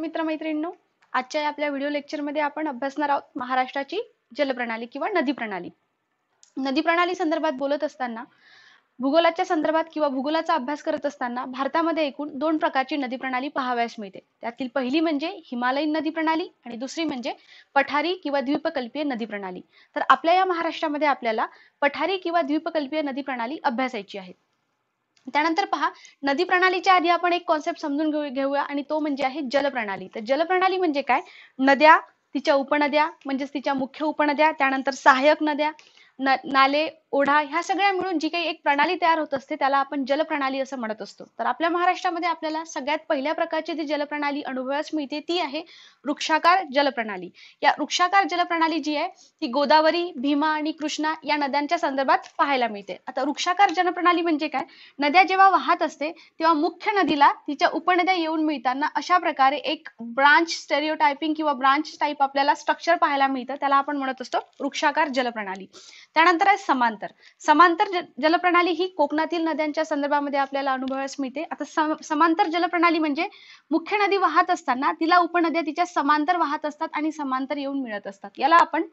मित्रमैत्रिणींनो, आजच्या या आपल्या व्हिडिओ लेक्चरमध्ये आपण अभ्यासणार आहोत महाराष्ट्राची जलप्रणाली किंवा नदी प्रणाली. नदी प्रणाली संदर्भात बोलत असताना भूगोलाच्या संदर्भात किंवा भूगोलाचा अभ्यास करत असताना भारतामध्ये एकूण 2 प्रकारची नदी प्रणाली पाहावयास मिळते. त्यातील पहिली म्हणजे हिमालयीन नदी प्रणाली आणि दुसरी म्हणजे पठारी किंवा द्वीपकल्पीय नदी प्रणाली. तर आपल्या या महाराष्ट्रामध्ये आपल्याला पठारी किंवा द्वीपकल्पीय नदी प्रणाली अभ्यासायची आहे. त्यानंतर पहा, नदी प्रणालीच्या आधी आपण एक कॉन्सेप्ट समजून घेऊया आणि तो म्हणजे आहे जलप्रणाली. तर जलप्रणाली म्हणजे काय? नद्या, तिच्या उपनद्या म्हणजेच तिच्या मुख्य उपनद्या, त्यानंतर सहाय्यक नद्या, नाले, ओढा ह्या सगळ्या मिळून जी काही एक प्रणाली तयार होत असते त्याला आपण जलप्रणाली असं म्हणत असतो. तर आपल्या महाराष्ट्रामध्ये आपल्याला सगळ्यात पहिल्या प्रकारची जी जलप्रणाली अनुभवास मिळते ती आहे वृक्षाकार जलप्रणाली. या वृक्षाकार जलप्रणाली जी आहे ती गोदावरी, भीमा आणि कृष्णा या नद्यांच्या संदर्भात पाहायला मिळते. आता वृक्षाकार जलप्रणाली म्हणजे काय? नद्या जेव्हा वाहत असते तेव्हा मुख्य नदीला तिच्या उपनद्या येऊन मिळताना अशा प्रकारे एक ब्रांच स्टेरिओटायपिंग किंवा ब्रांच टाईप आपल्याला स्ट्रक्चर पाहायला मिळतं, त्याला आपण म्हणत असतो वृक्षाकार जलप्रणाली. त्यानंतर आहे समांतर. समांतर जलप्रणाली ही कोकणातील नद्यांच्या संदर्भामध्ये आपल्याला अनुभवास मिळते. आता समांतर जलप्रणाली म्हणजे मुख्य नदी वाहत असताना तिला उपनद्या तिच्या समांतर वाहत असतात आणि समांतर येऊन मिळत असतात, याला आपण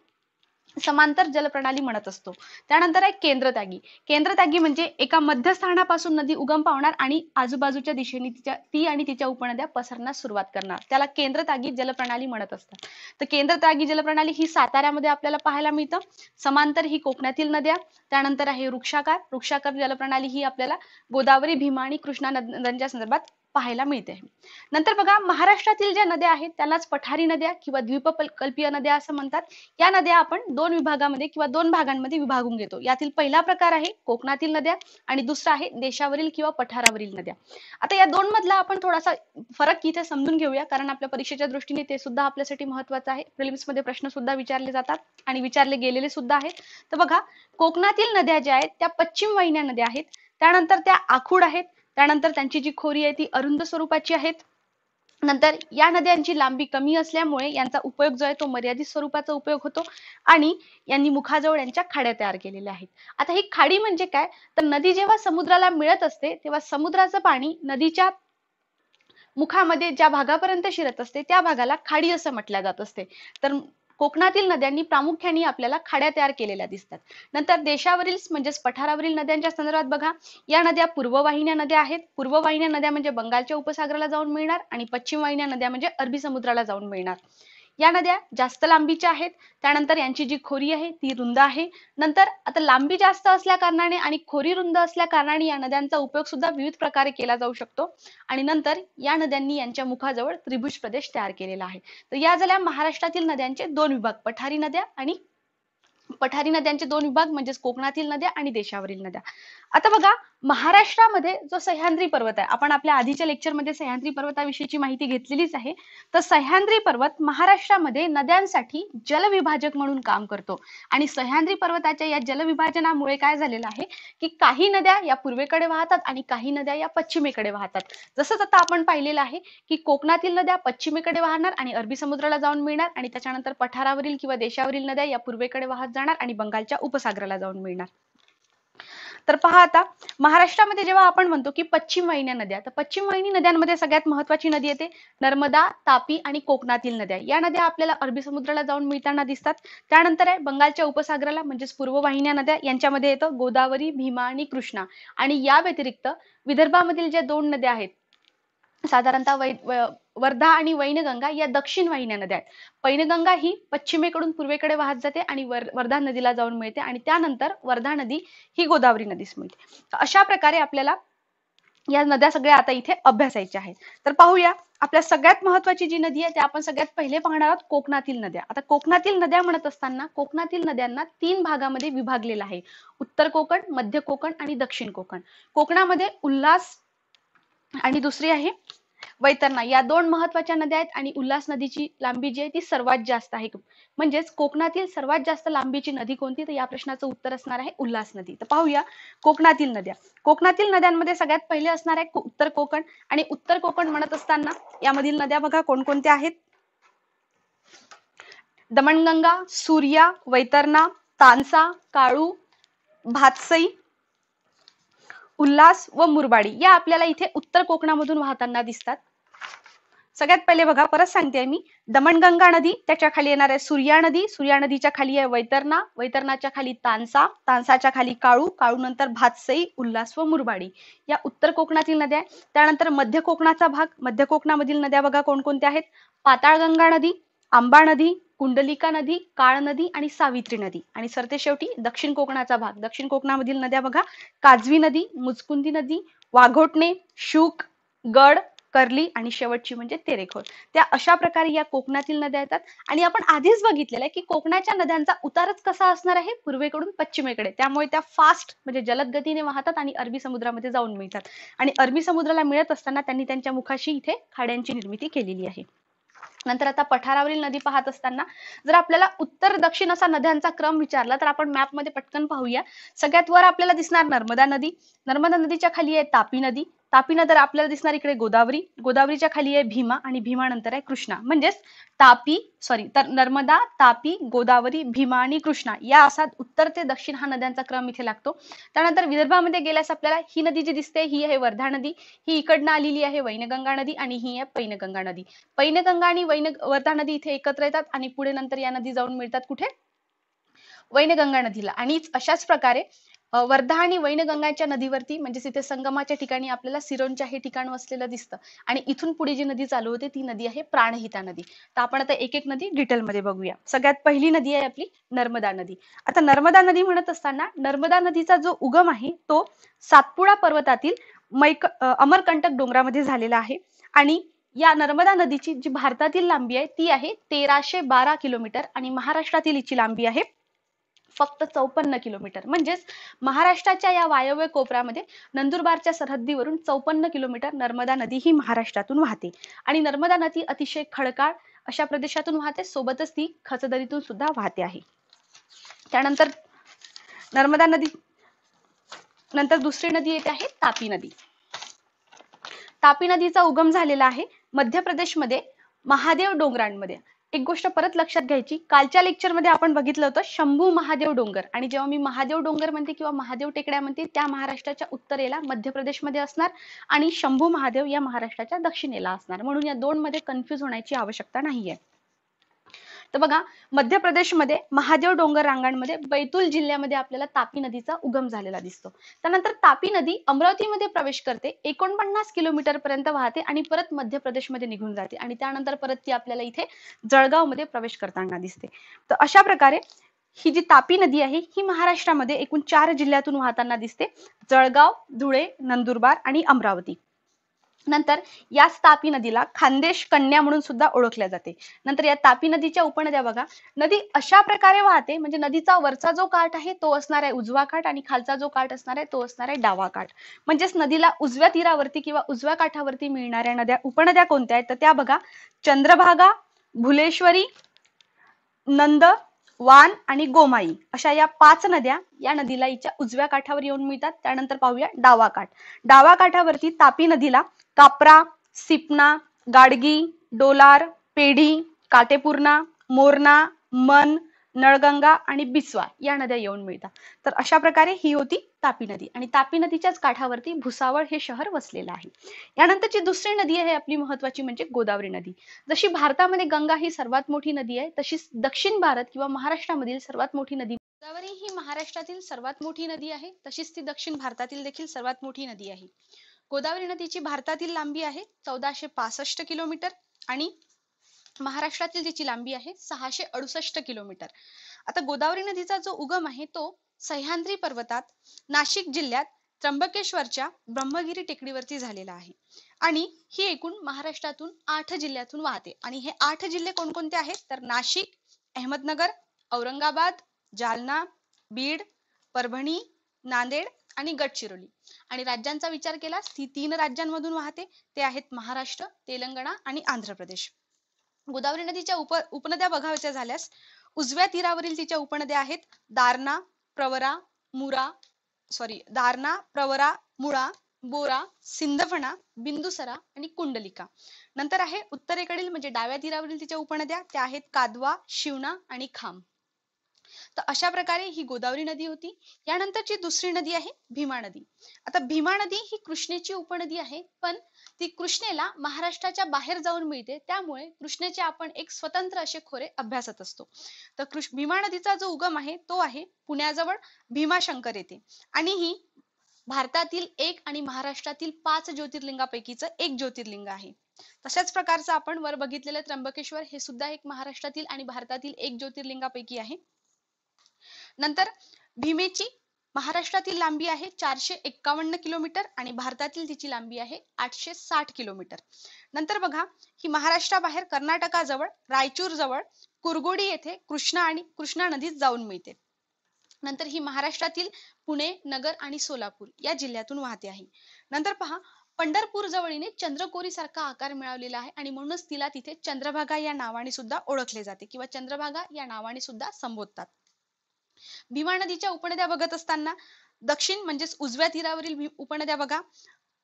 समांतर जलप्रणाली म्हणत असतो. त्यानंतर आहे केंद्रत्यागी. केंद्रत्यागी म्हणजे एका मध्यस्थानापासून नदी उगम पावणार आणि आजूबाजूच्या दिशेने ती आणि तिच्या उपनद्या पसरण्यास सुरुवात करणार, त्याला केंद्रत्यागी जलप्रणाली म्हणत असतात. तर केंद्रत्यागी जलप्रणाली ही साताऱ्यामध्ये आपल्याला पाहायला मिळतं. समांतर ही कोकणातील नद्या. त्यानंतर आहे वृक्षाकार जलप्रणाली ही आपल्याला गोदावरी, भीमा आणि कृष्णा नद्यांच्या संदर्भात पाहायला मिळते. नंतर बघा, महाराष्ट्रातील ज्या नद्या आहेत त्यालाच पठारी नद्या किंवा द्वीपकल्पीय नद्या असं म्हणतात. या नद्या आपण 2 विभागामध्ये किंवा 2 भागांमध्ये विभागून घेतो. यातील पहिला प्रकार आहे कोकणातील नद्या आणि दुसरा आहे देशावरील किंवा पठारावरील नद्या. आता या 2 मधला आपण थोडासा फरक इथे समजून घेऊया, कारण आपल्या परीक्षेच्या दृष्टीने ते सुद्धा आपल्यासाठी महत्त्वाचं आहे. प्रिलिम्स मध्ये प्रश्न सुद्धा विचारले जातात आणि विचारले गेलेले सुद्धा आहेत. तर बघा, कोकणातील नद्या ज्या आहेत त्या पश्चिम वाहिन्या नद्या आहेत. त्यानंतर त्या आखूड आहेत. त्यानंतर त्यांची जी खोरी आहे ती अरुंद स्वरूपाची आहेत. नंतर या नद्यांची लांबी कमी असल्यामुळे यांचा उपयोग जो आहे तो मर्यादित स्वरूपाचा उपयोग होतो आणि यांनी मुखाजवळ यांच्या खाड्या तयार केलेल्या आहेत. आता ही खाडी म्हणजे काय? तर नदी जेव्हा समुद्राला मिळत असते तेव्हा समुद्राचं पाणी नदीच्या मुखामध्ये ज्या भागापर्यंत शिरत असते त्या भागाला खाडी असं म्हटलं जात असते. तर कोकणातील नद्यांनी प्रामुख्याने आपल्याला खाड्या तयार केलेल्या दिसतात. नंतर देशावरील म्हणजेच पठारावरील नद्यांच्या संदर्भात बघा, या नद्या पूर्ववाहिन्या नद्या आहेत. पूर्ववाहिन्या नद्या म्हणजे बंगालच्या उपसागराला जाऊन मिळणार आणि पश्चिम वाहिन्या नद्या म्हणजे अरबी समुद्राला जाऊन मिळणार. या नद्या जास्त लांबीच्या आहेत. त्यानंतर यांची जी खोरी आहे ती रुंद आहे. नंतर आता लांबी जास्त असल्या कारणाने आणि खोरी रुंद असल्या कारणाने या नद्यांचा उपयोग सुद्धा विविध प्रकारे केला जाऊ शकतो. आणि नंतर या नद्यांनी यांच्या मुखाजवळ त्रिभुज प्रदेश तयार केलेला आहे. तर या झाल्या महाराष्ट्रातील नद्यांचे 2 विभाग, पठारी नद्यांचे 2 विभाग म्हणजेच कोकणातील नद्या आणि देशावरील नद्या. आता बघा, महाराष्ट्रामध्ये जो सह्याद्री पर्वत आहे, आपण आपल्या आधीच्या लेक्चरमध्ये सह्याद्री पर्वताविषयीची माहिती घेतलेलीच आहे. तर सह्याद्री पर्वत महाराष्ट्रामध्ये नद्यांसाठी जलविभाजक म्हणून काम करतो आणि सह्याद्री पर्वताच्या या जलविभाजनामुळे काय झालेलं आहे की काही नद्या या पूर्वेकडे वाहतात आणि काही नद्या या पश्चिमेकडे वाहतात. जसंच आता आपण पाहिलेलं आहे की कोकणातील नद्या पश्चिमेकडे वाहणार आणि अरबी समुद्राला जाऊन मिळणार आणि त्याच्यानंतर पठारावरील किंवा देशावरील नद्या या पूर्वेकडे वाहत जाणार आणि बंगालच्या उपसागराला जाऊन मिळणार. तर पहा, आता महाराष्ट्रामध्ये जेव्हा आपण म्हणतो की पश्चिम वाहिन्या नद्या, तर पश्चिम वाहिनी नद्यांमध्ये सगळ्यात महत्त्वाची नदी येते नर्मदा, तापी आणि कोकणातील नद्या. या नद्या आपल्याला अरबी समुद्राला जाऊन मिळताना दिसतात. त्यानंतर आहे बंगालच्या उपसागराला म्हणजेच पूर्व वाहिन्या नद्या, यांच्यामध्ये येतं गोदावरी, भीमा आणि कृष्णा. आणि या व्यतिरिक्त विदर्भामधील ज्या 2 नद्या आहेत साधारणतः वर्धा आणि वैनगंगा या दक्षिण वाहिन्या नद्या आहेत. पैनगंगा ही पश्चिमेकडून पूर्वेकडे वाहत जाते आणि वर्धा नदीला जाऊन मिळते आणि त्यानंतर वर्धा नदी ही गोदावरी नदीस मिळते. अशा प्रकारे आपल्याला या नद्या सगळ्या आता इथे अभ्यासायच्या आहेत. तर पाहूया, आपल्या सगळ्यात महत्त्वाची जी नदी आहे ते आपण सगळ्यात पहिले पाहणार आहोत कोकणातील नद्या. आता कोकणातील नद्या म्हणत असताना कोकणातील नद्यांना 3 भागामध्ये विभागलेलं आहे: उत्तर कोकण, मध्य कोकण आणि दक्षिण कोकण. कोकणामध्ये उल्हास आणि दुसरी आहे वैतरणा, या 2 महत्त्वाच्या नद्या आहेत आणि उल्हास नदीची लांबी जी आहे ती सर्वात जास्त आहे. म्हणजेच कोकणातील सर्वात जास्त लांबीची नदी कोणती? तर या प्रश्नाचं उत्तर असणार आहे उल्हास नदी. तर पाहूया कोकणातील नद्या. कोकणातील नद्यांमध्ये सगळ्यात पहिले असणार आहे उत्तर कोकण. आणि उत्तर कोकण म्हणत असताना यामधील नद्या बघा कोणकोणत्या आहेत: दमणगंगा, सूर्या, वैतरणा, तानसा, काळू, भातसई, उल्हास व मुरबाडी या आपल्याला इथे उत्तर कोकणामधून वाहताना दिसतात. सगळ्यात पहिले बघा, परत सांगते मी, दमणगंगा नदी, त्याच्या खाली येणार आहे सूर्या नदी, सूर्या नदीच्या खाली आहे वैतरणा, वैतरणाच्या खाली तानसा, तानसाच्या खाली काळू, काळू नंतर भातसई, उल्हास व मुरबाडी या उत्तर कोकणातील नद्या आहे. त्यानंतर मध्य कोकणाचा भाग, मध्य कोकणामधील नद्या बघा कोणकोणत्या आहेत. पाताळगंगा नदी, आंबा नदी, कुंडलिका नदी, काळ नदी आणि सावित्री नदी. आणि सरते शेवटी दक्षिण कोकणाचा भाग, दक्षिण कोकणामधील नद्या बघा, काजवी नदी, मुचकुंदी नदी, वाघोटणे, शुक, गड, कर्ली आणि शेवटची म्हणजे तेरेखोल. त्या अशा प्रकारे या कोकणातील नद्या येतात. आणि आपण आधीच बघितलेलं आहे की कोकणाच्या नद्यांचा उतारच कसा असणार आहे, पूर्वेकडून पश्चिमेकडे. त्यामुळे त्या फास्ट म्हणजे जलद गतीने वाहतात आणि अरबी समुद्रामध्ये जाऊन मिळतात. आणि अरबी समुद्राला मिळत असताना त्यांनी त्यांच्या मुखाशी इथे खाड्यांची निर्मिती केलेली आहे. नंतर आता पठारावरील नदी पाहत असताना जर आपल्याला उत्तर दक्षिण असा नद्यांचा क्रम विचारला तर आपण मॅप मध्ये पटकन पाहूया. सगळ्यात वर आपल्याला दिसणार नर्मदा नदी, नर्मदा नदीच्या खाली आहे तापी नदी, तापी नंतर आपल्याला दिसणार इकडे गोदावरी, गोदावरीच्या खाली आहे भीमा आणि भीमा नंतर आहे कृष्णा. म्हणजेच तर नर्मदा, तापी, गोदावरी, भीमा आणि कृष्णा या असा उत्तर ते दक्षिण हा नद्यांचा क्रम इथे लागतो. त्यानंतर विदर्भामध्ये गेल्यास आपल्याला ही नदी जी दिसते ही आहे वर्धा नदी, ही इकडनं आलेली आहे वैनगंगा नदी आणि ही आहे पैनगंगा नदी. पैनगंगा आणि वर्धा नदी इथे एकत्र येतात आणि पुढे नंतर या नदी जाऊन मिळतात कुठे, वैनगंगा नदीला. आणि अशाच प्रकारे वर्धा आणि वैनगंगाच्या नदीवरती म्हणजे तिथे संगमाच्या ठिकाणी आपल्याला सिरोंचा हे ठिकाण वसलेलं दिसतं. आणि इथून पुढे जी नदी चालू होते ती नदी आहे प्राणहिता नदी. तर आपण आता एक एक नदी डिटेलमध्ये बघूया. सगळ्यात पहिली नदी आहे आपली नर्मदा नदी. आता नर्मदा नदी म्हणत असताना नर्मदा नदीचा जो उगम आहे तो सातपुडा पर्वतातील अमरकंटक डोंगरामध्ये झालेला आहे. आणि या नर्मदा नदीची जी भारतातील लांबी आहे ती आहे 1312 किलोमीटर आणि महाराष्ट्रातील हिची लांबी आहे फक्त 54 किलोमीटर. म्हणजेच महाराष्ट्राच्या या वायव्य कोपऱ्यामध्ये नंदुरबारच्या सरहद्दीवरून 54 किलोमीटर नर्मदा नदी ही महाराष्ट्रातून वाहते. आणि नर्मदा नदी अतिशय खडकाळ अशा प्रदेशातून वाहते, सोबतच ती खचदरीतून सुद्धा वाहते आहे. त्यानंतर नर्मदा नदी नंतर दुसरी नदी येते आहे तापी नदी. तापी नदीचा उगम झालेला आहे मध्य प्रदेशमध्ये महादेव डोंगरांमध्ये. एक गोष्ट परत लक्षात घ्यायची, कालच्या लेक्चरमध्ये आपण बघितलं होतं शंभू महादेव डोंगर. आणि जेव्हा मी महादेव डोंगर म्हणते किंवा महादेव टेकड्या म्हणते त्या महाराष्ट्राच्या उत्तरेला मध्य प्रदेशमध्ये असणार आणि शंभू महादेव या महाराष्ट्राच्या दक्षिणेला असणार. म्हणून या दोन मध्ये कन्फ्युज होण्याची आवश्यकता नाहीये. तर बघा, मध्य प्रदेशमध्ये महादेव डोंगर रांगांमध्ये बैतूल जिल्ह्यामध्ये आपल्याला तापी नदीचा उगम झालेला दिसतो. त्यानंतर तापी नदी अमरावतीमध्ये प्रवेश करते, 49 किलोमीटर पर्यंत वाहते आणि परत मध्य प्रदेशमध्ये निघून जाते आणि त्यानंतर परत ती आपल्याला इथे जळगाव मध्ये प्रवेश करताना दिसते. तर अशा प्रकारे ही जी तापी नदी आहे ही महाराष्ट्रामध्ये एकूण 4 जिल्ह्यातून वाहताना दिसते, जळगाव, धुळे, नंदुरबार आणि अमरावती. नंतर याच तापी नदीला खानदेश कन्या म्हणून सुद्धा ओळखल्या जाते. नंतर या तापी नदीच्या उपनद्या बघा, नदी अशा प्रकारे वाहते म्हणजे नदीचा वरचा जो काठ आहे तो असणार आहे उजवा काठ आणि खालचा जो काठ असणार आहे तो असणार आहे डावा काठ. म्हणजेच नदीला उजव्या तीरावरती किंवा उजव्या काठावरती मिळणाऱ्या नद्या उपनद्या कोणत्या आहेत तर त्या बघा, चंद्रभागा, भुलेश्वरी, नंद, वान आणि गोमाई अशा या 5 नद्या या नदीला हिच्या उजव्या काठावर येऊन मिळतात. त्यानंतर पाहूया डावा काठ. डावा काठावरती तापी नदीला कापरा, सिपना, गाडगी, डोलार, पेढी, काटेपूर्णा, मोरणा, मन, नळगंगा आणि बिस्वा या नद्या येऊन मिळतात. तर अशा प्रकारे ही होती तापी नदी. आणि तापी नदीच्याच काठावरती भुसावळ हे शहर वसलेलं आहे. यानंतरची दुसरी नदी आहे आपली महत्वाची म्हणजे गोदावरी नदी. जशी भारतामध्ये गंगा ही सर्वात मोठी नदी आहे तशीच दक्षिण भारत किंवा महाराष्ट्रामधील सर्वात मोठी नदी गोदावरी ही महाराष्ट्रातील सर्वात मोठी नदी आहे, तशीच ती दक्षिण भारतातील देखील सर्वात मोठी नदी आहे. गोदावरी नदीची भारतातील लांबी आहे 1465 किलोमीटर आणि महाराष्ट्रातील जिची लांबी आहे 668 किलोमीटर. आता गोदावरी नदीचा जो उगम आहे तो सह्याद्री पर्वतात नाशिक जिल्ह्यात त्र्यंबकेश्वरच्या ब्रह्मगिरी टेकडीवरती झालेला आहे. आणि ही एकूण महाराष्ट्रातून 8 जिल्ह्यातून वाहते. आणि हे 8 जिल्हे कोणकोणते आहेत तर नाशिक, अहमदनगर, औरंगाबाद, जालना, बीड, परभणी, नांदेड आणि गडचिरोली. आणि राज्यांचा विचार केल्यास ती 3 राज्यांमधून वाहते, ते आहेत महाराष्ट्र, तेलंगणा आणि आंध्र प्रदेश. गोदावरी नदीच्या उपनद्या बघायच्या झाल्यास उजव्या तीरावरील तिच्या उपनद्या आहेत दारणा, प्रवरा, मुळा, बोरा, सिंदफणा, बिंदुसरा आणि कुंडलिका. नंतर आहे उत्तरेकडील म्हणजे डाव्या तीरावरील तिच्या उपनद्या, त्या आहेत कादवा, शिवना आणि खाम. तर अशा प्रकारे ही गोदावरी नदी होती. यानंतरची दुसरी नदी आहे भीमा नदी. आता भीमा नदी ही कृष्णेची उपनदी आहे, पण ती कृष्णेला महाराष्ट्राच्या बाहेर जाऊन मिळते, त्यामुळे कृष्णेचे आपण एक स्वतंत्र असे खोरे अभ्यासत असतो. तर भीमा नदीचा जो उगम आहे तो आहे पुण्याजवळ भीमाशंकर येथे आणि ही भारतातील एक आणि महाराष्ट्रातील 5 ज्योतिर्लिंगापैकीच एक ज्योतिर्लिंग आहे. तशाच प्रकारचं आपण वर बघितलेलं त्र्यंबकेश्वर हे सुद्धा एक महाराष्ट्रातील आणि भारतातील एक ज्योतिर्लिंगापैकी आहे. नंतर भीमेची महाराष्ट्रातील लांबी आहे 451 किलोमीटर आणि भारतातील तिची लांबी आहे 860 किलोमीटर. नंतर बघा ही महाराष्ट्राबाहेर कर्नाटकाजवळ रायचूर जवळ कुरगोडी येथे कृष्णा नदीत जाऊन मिळते. नंतर ही महाराष्ट्रातील पुणे, नगर आणि सोलापूर या जिल्ह्यातून वाहते आहे. नंतर पहा पंढरपूर जवळीने चंद्रकोरी सारखा आकार मिळवलेला आहे आणि म्हणूनच तिला तिथे चंद्रभागा या नावाने सुद्धा ओळखले जाते किंवा चंद्रभागा या नावाने सुद्धा संबोधतात. भीमा नदीच्या उपनद्या बघत असताना दक्षिण म्हणजेच उजव्या तीरावरील उपनद्या बघा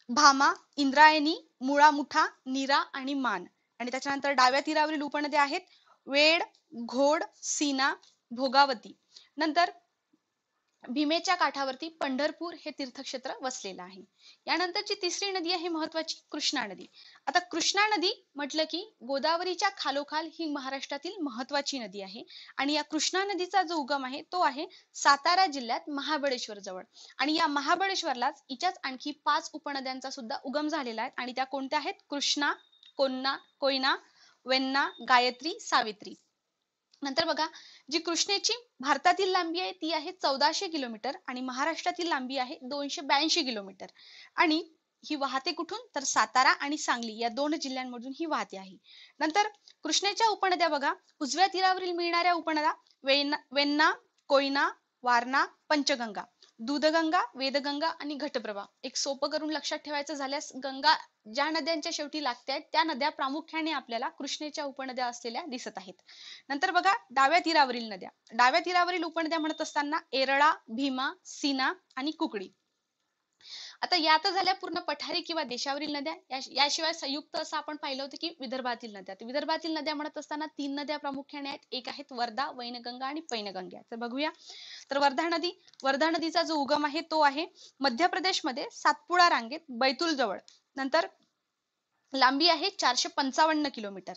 भामा, इंद्रायणी, मुळा मुठा, नीरा आणि मान आणि त्याच्यानंतर डाव्या तीरावरील उपनद्या आहेत वेड, घोड, सीना, भोगावती. नंतर भीमेच्या काठावरती पंढरपूर हे तीर्थक्षेत्र वसलेलं आहे. यानंतरची तिसरी नदी आहे महत्वाची कृष्णा नदी. आता कृष्णा नदी म्हटलं की गोदावरीच्या खालोखाल ही महाराष्ट्रातील महत्वाची नदी आहे आणि या कृष्णा नदीचा जो उगम आहे तो आहे सातारा जिल्ह्यात महाबळेश्वर जवळ आणि या महाबळेश्वरलाच हिच्याच आणखी 5 उपनद्यांचा सुद्धा उगम झालेला आहे आणि त्या कोणत्या आहेत कृष्णा, कोयना, वेन्ना, गायत्री, सावित्री. नंतर बघा जी कृष्णेची भारतातील लांबी आहे ती आहे 1400 किलोमीटर आणि महाराष्ट्रातील लांबी आहे 282 किलोमीटर आणि ही वाहते कुठून तर सातारा आणि सांगली या 2 जिल्ह्यांमधून ही वाहते आहे. नंतर कृष्णेच्या उपनद्या बघा उजव्या तीरावरील मिळणाऱ्या उपनद्या वेन्ना, कोयना, वारणा, पंचगंगा, दूधगंगा, वेदगंगा आणि घटप्रभा. एक सोपं करून लक्षात ठेवायचं झाल्यास गंगा ज्या नद्यांच्या शेवटी लागतात त्या नद्या प्रामुख्याने आपल्याला कृष्णेच्या उपनद्या असलेल्या दिसत आहेत. नंतर बघा डाव्या तीरावरील नद्या. डाव्या तीरावरील उपनद्या म्हणत असताना एरळा, भीमा, सीना आणि कुकडी. आता या तर झाल्या पूर्ण पठारी किंवा देशावरील नद्या. याशिवाय संयुक्त असं आपण पाहिलं होतं की विदर्भातील नद्या. विदर्भातील नद्या म्हणत असताना 3 नद्या प्रामुख्याने आहेत. एक आहेत वर्धा, वैनगंगा आणि पैनगंगा. तर बघूया तर वर्धा नदीचा जो उगम आहे तो आहे मध्य प्रदेशमध्ये सातपुडा रांगेत बैतूल जवळ. नंतर लांबी आहे 455 किलोमीटर.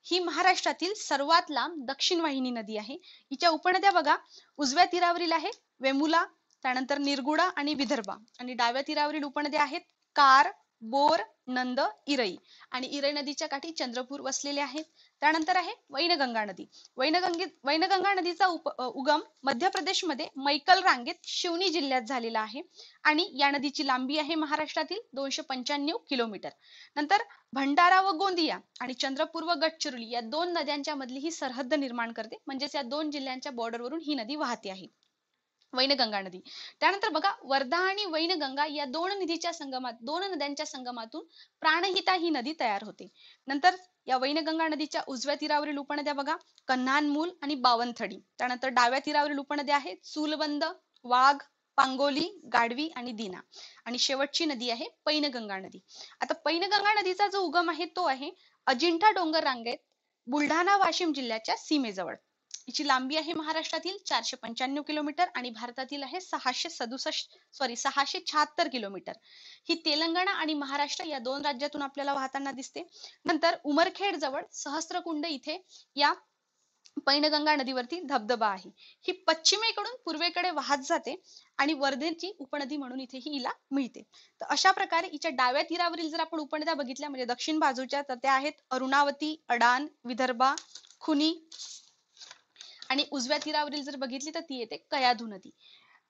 ही महाराष्ट्रातील सर्वात लांब दक्षिण वाहिनी नदी आहे. हिच्या उपनद्या बघा उजव्या तीरावरील आहे वेमुला, त्यानंतर निरगुडा आणि विदर्भा आणि डाव्या तीरावरील उपनद्या आहेत कार, बोर, नंद, इरई आणि इरई नदीच्या काठी चंद्रपूर वसलेले आहेत. त्यानंतर आहे वैनगंगा नदी. वैनगंगा नदीचा उगम मध्य प्रदेशमध्ये मैकल रांगेत शिवनी जिल्ह्यात झालेला आहे आणि या नदीची लांबी आहे महाराष्ट्रातील 295 किलोमीटर. नंतर भंडारा व गोंदिया आणि चंद्रपूर व गडचिरोली या 2 नद्यांच्या मधली ही सरहद्द निर्माण करते म्हणजेच या 2 जिल्ह्यांच्या बॉर्डरवरून ही नदी वाहते आहे वैनगंगा नदी. त्यानंतर बघा वर्धा आणि वैनगंगा या 2 नद्यांच्या संगमातून प्राणहिता ही नदी तयार होते. नंतर या वैनगंगा नदीच्या उजव्या तीरावरील उपनद्या बघा कन्हानमूल आणि बावनथडी. त्यानंतर डाव्या तीरावरील उपनद्या आहेत चूलबंद, वाघ, पांगोली, गाढवी आणि दिना आणि शेवटची नदी आहे पैनगंगा नदी. आता पैनगंगा नदीचा जो उगम आहे तो आहे अजिंठा डोंगर रांगेत बुलढाणा वाशिम जिल्ह्याच्या सीमेजवळ. हिची लांबी आहे महाराष्ट्रातील 495 किलोमीटर आणि भारतातील आहे 676 किलोमीटर. ही तेलंगणा आणि महाराष्ट्र या 2 राज्यातून आपल्याला वाहताना दिसते. नंतर उमरखेड जवळ सहस्त्रकुंड इथे या पैनगंगा नदीवरती धबधबा आहे. ही पश्चिमेकडून पूर्वेकडे वाहत जाते आणि वर्धेची उपनदी म्हणून इथे ही हिला मिळते. तर अशा प्रकारे हिच्या डाव्या तीरावरील जर आपण उपनद्या बघितल्या म्हणजे दक्षिण बाजूच्या तर त्या आहेत अरुणावती, अडान, विदर्भा, खुनी आणि उजव्या तीरावरील जर बघितली तर ती येते कयाधू नदी.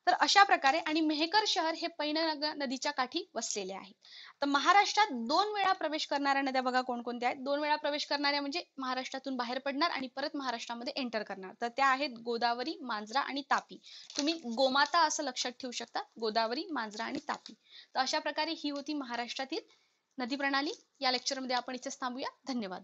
तर अशा प्रकारे आणि मेहकर शहर हे पैनगंगा नदीच्या काठी वसलेले आहे. तर महाराष्ट्रात 2 वेळा प्रवेश करणाऱ्या नद्या बघा कोणकोणत्या आहेत. 2 वेळा प्रवेश करणाऱ्या म्हणजे महाराष्ट्रातून बाहेर पडणार आणि परत महाराष्ट्रामध्ये एंटर करणार. तर त्या आहेत गोदावरी, मांजरा आणि तापी. तुम्ही गोमाता असं लक्षात ठेवू शकता. गोदावरी, मांजरा आणि तापी. तर अशा प्रकारे ही होती महाराष्ट्रातील नदी प्रणाली. या लेक्चरमध्ये आपण इथेच थांबूया. धन्यवाद.